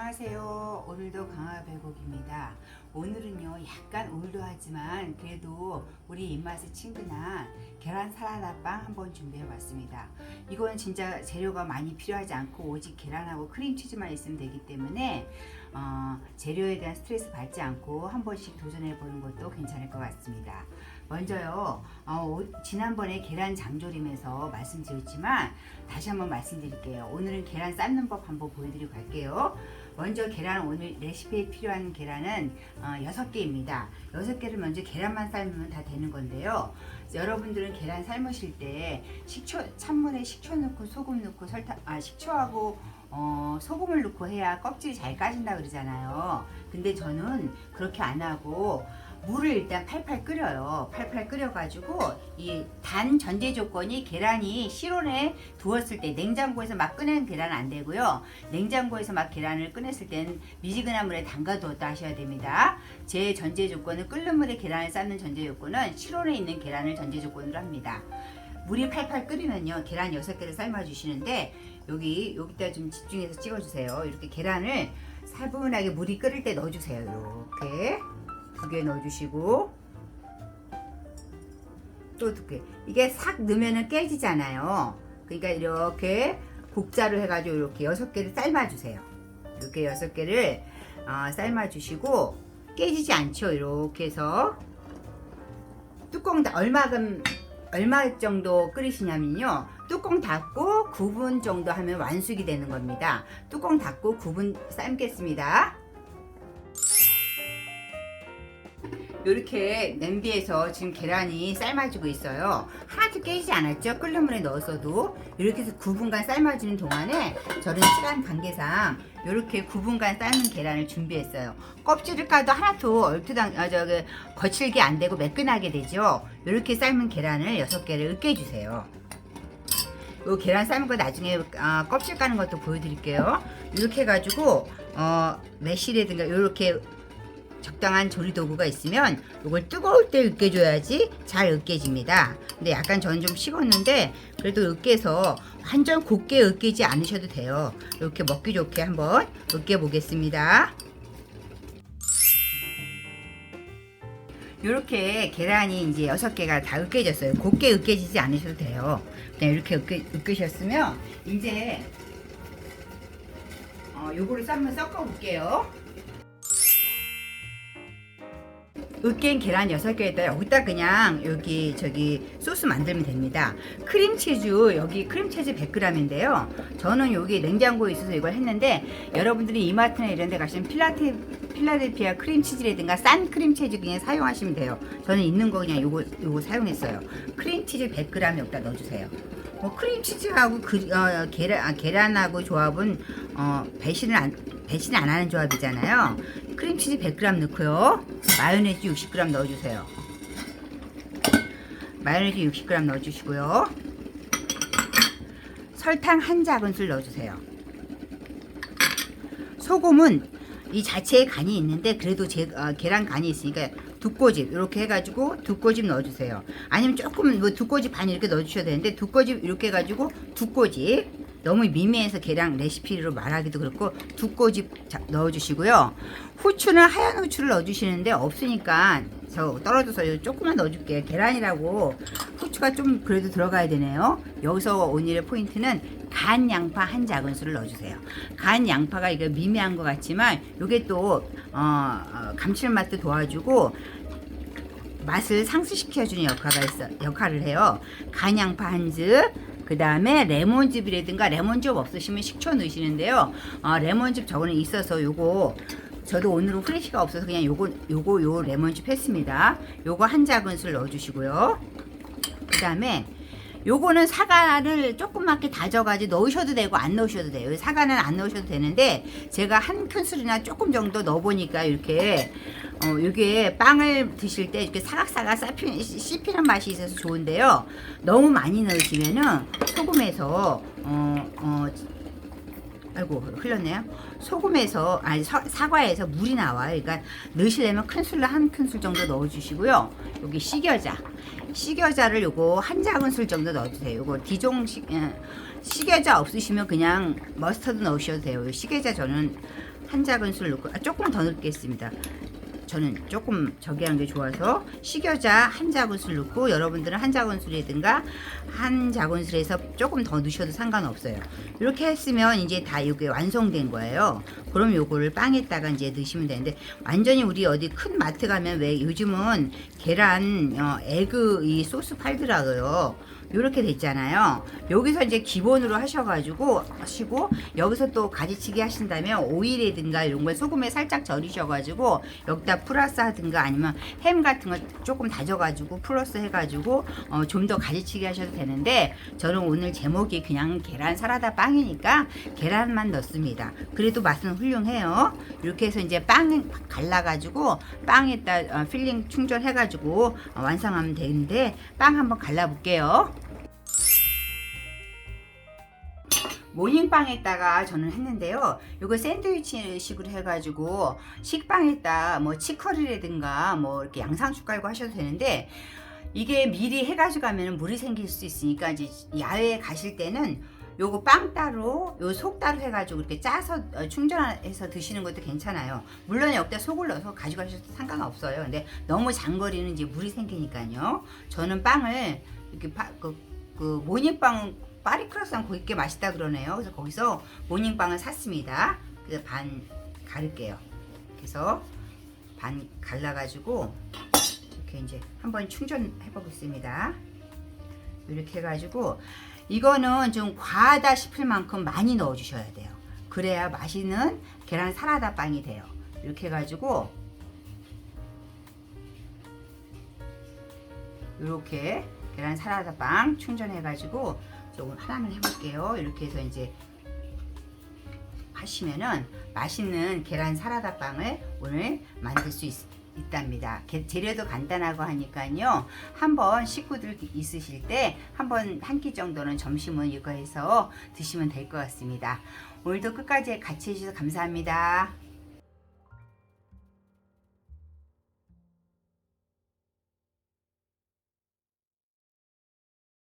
안녕하세요. 오늘도 강화백옥입니다. 오늘은요 약간 올드하지만 그래도 우리 입맛에 친근한 계란 사라다빵 한번 준비해 봤습니다. 이거는 진짜 재료가 많이 필요하지 않고 오직 계란하고 크림치즈만 있으면 되기 때문에 재료에 대한 스트레스 받지 않고 한 번씩 도전해 보는 것도 괜찮을 것 같습니다. 먼저요 지난번에 계란 장조림에서 말씀드렸지만 다시 한번 말씀드릴게요. 오늘은 계란 삶는 법 한번 보여드리고 갈게요. 먼저 계란, 오늘 레시피에 필요한 계란은 6개입니다. 6개를 먼저 계란만 삶으면 다 되는 건데요. 여러분들은 계란 삶으실 때 찬물에 식초 넣고 소금 넣고 식초하고 소금을 넣고 해야 껍질이 잘 까진다 그러잖아요. 근데 저는 그렇게 안 하고 물을 일단 팔팔 끓여요. 팔팔 끓여가지고 이 단 전제 조건이 계란이 실온에 두었을 때, 냉장고에서 막 꺼낸 계란은 안 되고요. 냉장고에서 막 계란을 꺼냈을 때는 미지근한 물에 담가 두었다 하셔야 됩니다. 제 전제 조건은 끓는 물에 계란을 삶는 전제 조건은 실온에 있는 계란을 전제 조건으로 합니다. 물이 팔팔 끓이면요 계란 6개를 삶아 주시는데 여기다 좀 집중해서 찍어 주세요. 이렇게 계란을 사분하게 물이 끓을 때 넣어 주세요. 이렇게 2개 넣어주시고 또 2개. 이게 싹 넣으면 깨지잖아요. 그러니까 이렇게 국자로 해가지고 이렇게 6개를 삶아주세요. 이렇게 6개를 삶아주시고 깨지지 않죠. 이렇게 해서 뚜껑 얼마 정도 끓이시냐면요, 뚜껑 닫고 9분 정도 하면 완숙이 되는 겁니다. 뚜껑 닫고 9분 삶겠습니다. 이렇게 냄비에서 지금 계란이 삶아지고 있어요. 하나도 깨지지 않았죠? 끓는 물에 넣었어도. 이렇게 해서 9분간 삶아지는 동안에 저는 시간 관계상 이렇게 9분간 삶은 계란을 준비했어요. 껍질을 까도 하나도 거칠게 안 되고 매끈하게 되죠. 이렇게 삶은 계란을 6개를 으깨주세요. 요 계란 삶은 거 나중에 껍질 까는 것도 보여드릴게요. 이렇게 해가지고 매실이라든가 이렇게 적당한 조리 도구가 있으면 이걸 뜨거울 때 으깨줘야지 잘 으깨집니다. 근데 약간 저는 좀 식었는데 그래도 으깨서 완전 곱게 으깨지 않으셔도 돼요. 이렇게 먹기 좋게 한번 으깨 보겠습니다. 이렇게 계란이 이제 6개가 다 으깨졌어요. 곱게 으깨지지 않으셔도 돼요. 그냥 이렇게 으깨셨으면 이제 요거를 한번 섞어 볼게요. 으깬 계란 6개에다 여기다 그냥 저기 소스 만들면 됩니다. 크림치즈, 여기 크림치즈 100g인데요. 저는 여기 냉장고에 있어서 이걸 했는데 여러분들이 이마트나 이런 데 가시면 필라델피아 크림치즈라든가 싼 크림치즈 그냥 사용하시면 돼요. 저는 있는 거 그냥 요거 사용했어요. 크림치즈 100g 여기다 넣어주세요. 크림치즈하고 계란하고 조합은 배신을 안 하는 조합이잖아요. 크림치즈 100g 넣고요. 마요네즈 60g 넣어주세요. 마요네즈 60g 넣어주시고요. 설탕 한 작은술 넣어주세요. 소금은 이 자체에 간이 있는데 그래도 계란 간이 있으니까 2꼬집 이렇게 해가지고 2꼬집 넣어주세요. 아니면 조금 2꼬집 반 이렇게 넣어주셔도 되는데 2꼬집 이렇게 해가지고 2꼬집, 너무 미미해서 계란 레시피로 말하기도 그렇고 2꼬집 넣어주시고요. 후추는 하얀 후추를 넣어주시는데 없으니까 저 떨어져서 조금만 넣어줄게요. 계란이라고 후추가 좀 그래도 들어가야 되네요. 여기서 오늘의 포인트는 간 양파 한 작은술을 넣어주세요. 간 양파가 이게 미미한 것 같지만 이게 또 감칠맛도 도와주고 맛을 상승시켜주는 역할을 해요. 간 양파 한 즙, 그 다음에 레몬즙이라든가, 레몬즙 없으시면 식초 넣으시는데요. 레몬즙 저거는 있어서 저도 오늘은 후레쉬가 없어서 그냥 요 레몬즙 했습니다. 요거 한 작은술 넣어주시고요. 그 다음에 요거는 사과를 조그맣게 다져가지고 넣으셔도 되고 안 넣으셔도 돼요. 사과는 안 넣으셔도 되는데 제가 한 큰술이나 조금 정도 넣어보니까 이렇게 이게 빵을 드실 때 이렇게 사각사각 씹히는 맛이 있어서 좋은데요. 너무 많이 넣으시면은 소금에서 아이고 흘렀네요. 소금에서 사과에서 물이 나와요. 그러니까 넣으시려면 큰술로 한 큰술 정도 넣어주시고요. 여기 식여자를 요거 한 작은술 정도 넣어주세요. 요거 디종 식여자 없으시면 그냥 머스터드 넣으셔도 돼요. 식여자 저는 한 작은술 넣고 조금 더 넣겠습니다. 저는 조금 저기 한 게 좋아서 식여자 한 작은술 넣고, 여러분들은 한 작은술이든가 한 작은술에서 조금 더 넣으셔도 상관없어요. 이렇게 했으면 이제 다 이게 완성된 거예요. 그럼 요거를 빵에다가 이제 넣으시면 되는데, 완전히 우리 어디 큰 마트 가면 왜 요즘은 계란 에그 이 소스 팔더라고요. 이렇게 됐잖아요. 여기서 이제 기본으로 하셔가지고 하시고, 여기서 또 가지치기 하신다면 오일이든가 이런 걸 소금에 살짝 절이셔가지고 여기다 플러스 하든가, 아니면 햄 같은 거 조금 다져가지고 플러스 해가지고 좀 더 가지치기 하셔도 되는데, 저는 오늘 제목이 그냥 계란 사라다 빵이니까 계란만 넣습니다. 그래도 맛은 훌륭해요. 이렇게 해서 이제 빵 갈라가지고 빵에다 필링 충전해가지고 완성하면 되는데, 빵 한번 갈라볼게요. 모닝빵에다가 저는 했는데요. 이거 샌드위치식으로 해가지고 식빵에다 뭐 치커리라든가 뭐 이렇게 양상추 깔고 하셔도 되는데, 이게 미리 해가지고 가면 물이 생길 수 있으니까 이제 야외에 가실 때는 요거 빵 따로 요 속 따로 해가지고 이렇게 짜서 충전해서 드시는 것도 괜찮아요. 물론 여기다 속을 넣어서 가져가셔도 상관없어요. 근데 너무 장거리는 이제 물이 생기니까요. 저는 빵을 이렇게 그 모닝빵 파리크로스랑 거기 꽤 맛있다 그러네요. 그래서 거기서 모닝빵을 샀습니다. 그래서 반 가를게요. 그래서 반 갈라가지고 이렇게 이제 한번 충전해 보겠습니다. 이렇게 해가지고, 이거는 좀 과하다 싶을 만큼 많이 넣어 주셔야 돼요. 그래야 맛있는 계란 사라다 빵이 돼요. 이렇게 해가지고 이렇게 계란 사라다 빵 충전해가지고 조금 하나만 해볼게요. 이렇게 해서 이제 하시면은 맛있는 계란 사라다 빵을 오늘 만들 수 있답니다. 재료도 간단하고 하니까요. 한번 식구들 있으실 때 한번 한 끼 정도는 점심은 이거 해서 드시면 될 것 같습니다. 오늘도 끝까지 같이 해주셔서 감사합니다.